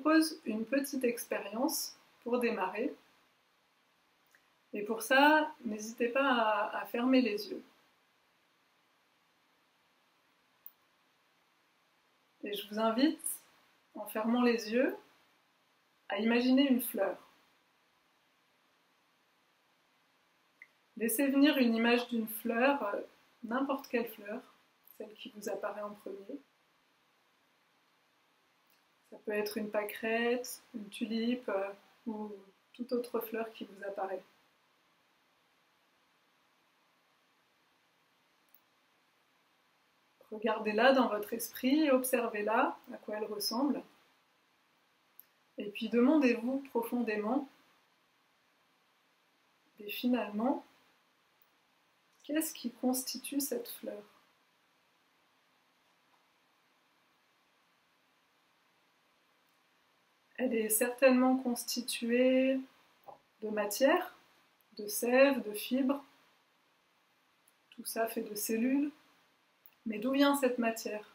propose une petite expérience pour démarrer. Et pour ça, n'hésitez pas à fermer les yeux. Et je vous invite, en fermant les yeux, à imaginer une fleur. Laissez venir une image d'une fleur, n'importe quelle fleur, celle qui vous apparaît en premier. Ça peut être une pâquerette, une tulipe ou toute autre fleur qui vous apparaît. Regardez-la dans votre esprit, observez-la, à quoi elle ressemble. Et puis demandez-vous profondément, et finalement, qu'est-ce qui constitue cette fleur ? Elle est certainement constituée de matière, de sève, de fibres. Tout ça fait de cellules. Mais d'où vient cette matière ?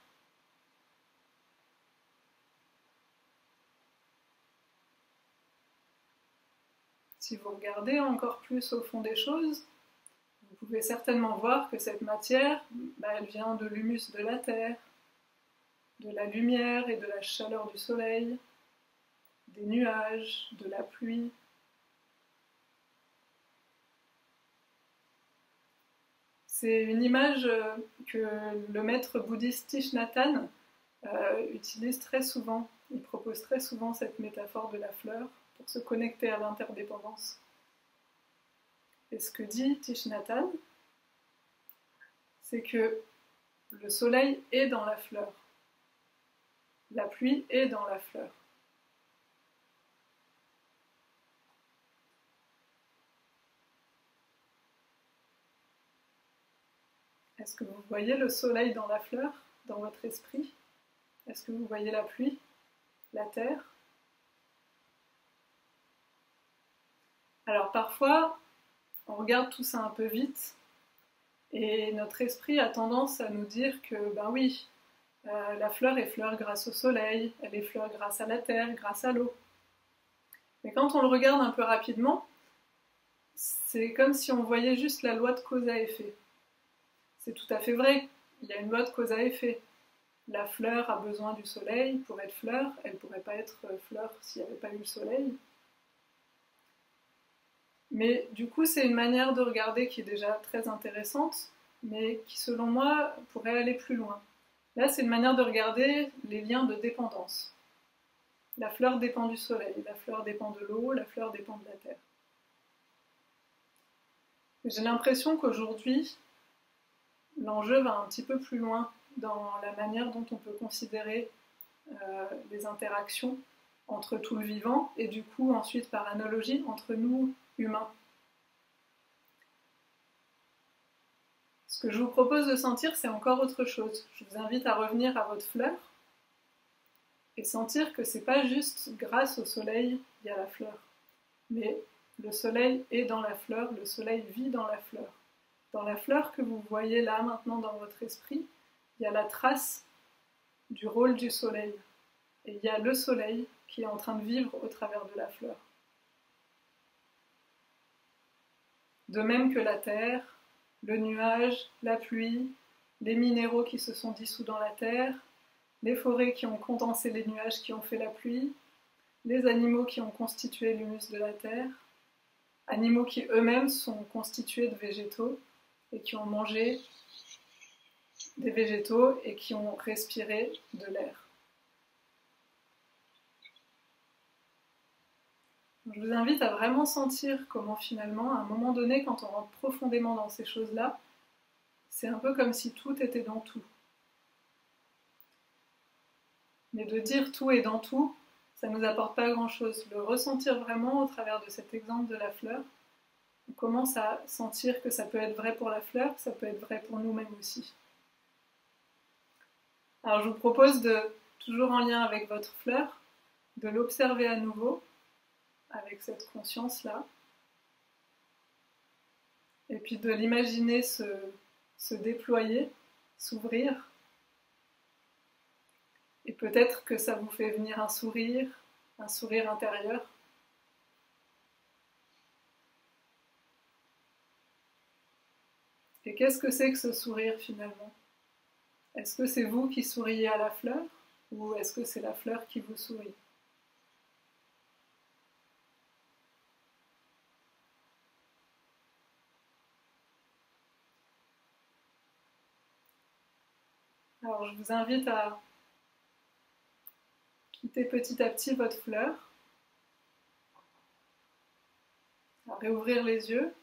Si vous regardez encore plus au fond des choses, vous pouvez certainement voir que cette matière, elle vient de l'humus de la terre, de la lumière et de la chaleur du soleil, des nuages, de la pluie. C'est une image que le maître bouddhiste Thich Nhat Hanh utilise très souvent. Il propose très souvent cette métaphore de la fleur pour se connecter à l'interdépendance. Et ce que dit Thich Nhat Hanh, c'est que le soleil est dans la fleur, la pluie est dans la fleur. Est-ce que vous voyez le soleil dans la fleur, dans votre esprit ? Est-ce que vous voyez la pluie, la terre ? Alors parfois, on regarde tout ça un peu vite, et notre esprit a tendance à nous dire que, ben oui, la fleur est fleur grâce au soleil, elle est fleur grâce à la terre, grâce à l'eau. Mais quand on le regarde un peu rapidement, c'est comme si on voyait juste la loi de cause à effet. C'est tout à fait vrai, il y a une loi de cause à effet. La fleur a besoin du soleil pour être fleur, elle ne pourrait pas être fleur s'il n'y avait pas eu le soleil. Mais du coup, c'est une manière de regarder qui est déjà très intéressante, mais qui, selon moi, pourrait aller plus loin. Là, c'est une manière de regarder les liens de dépendance. La fleur dépend du soleil, la fleur dépend de l'eau, la fleur dépend de la terre. J'ai l'impression qu'aujourd'hui, l'enjeu va un petit peu plus loin dans la manière dont on peut considérer les interactions entre tout le vivant et du coup ensuite par analogie entre nous humains. Ce que je vous propose de sentir, c'est encore autre chose. Je vous invite à revenir à votre fleur et sentir que c'est pas juste grâce au soleil il y a la fleur, mais le soleil est dans la fleur, le soleil vit dans la fleur. Dans la fleur que vous voyez là maintenant dans votre esprit, il y a la trace du rôle du soleil. Et il y a le soleil qui est en train de vivre au travers de la fleur. De même que la terre, le nuage, la pluie, les minéraux qui se sont dissous dans la terre, les forêts qui ont condensé les nuages qui ont fait la pluie, les animaux qui ont constitué l'humus de la terre, animaux qui eux-mêmes sont constitués de végétaux et qui ont mangé des végétaux et qui ont respiré de l'air. Je vous invite à vraiment sentir comment finalement, à un moment donné, quand on rentre profondément dans ces choses-là, c'est un peu comme si tout était dans tout. Mais de dire tout est dans tout, ça ne nous apporte pas grand-chose. Le ressentir vraiment au travers de cet exemple de la fleur, on commence à sentir que ça peut être vrai pour la fleur, ça peut être vrai pour nous-mêmes aussi. Alors je vous propose de, toujours en lien avec votre fleur, de l'observer à nouveau, avec cette conscience-là, et puis de l'imaginer se déployer, s'ouvrir, et peut-être que ça vous fait venir un sourire, un sourire intérieur. Et qu'est-ce que c'est que ce sourire finalement? Est-ce que c'est vous qui souriez à la fleur ou est-ce que c'est la fleur qui vous sourit? Alors je vous invite à quitter petit à petit votre fleur, à réouvrir les yeux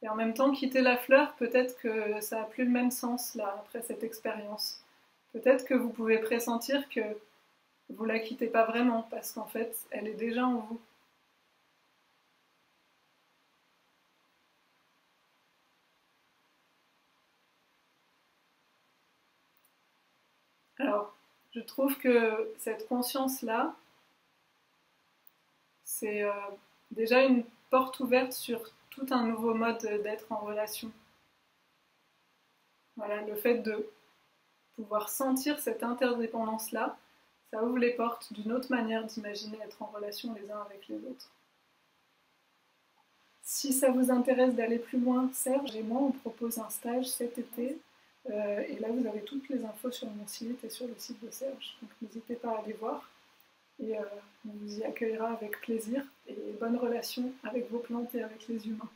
et en même temps quitter la fleur, peut-être que ça n'a plus le même sens là après cette expérience. Peut-être que vous pouvez pressentir que vous la quittez pas vraiment parce qu'en fait elle est déjà en vous. Alors je trouve que cette conscience-là, c'est déjà une porte ouverte sur tout un nouveau mode d'être en relation. Voilà, le fait de pouvoir sentir cette interdépendance-là, ça ouvre les portes d'une autre manière d'imaginer être en relation les uns avec les autres. Si ça vous intéresse d'aller plus loin, Serge et moi, on propose un stage cet été. Et là, vous avez toutes les infos sur mon site et sur le site de Serge. Donc n'hésitez pas à aller voir. Et on vous y accueillera avec plaisir. Et bonne relation avec vos plantes et avec les humains.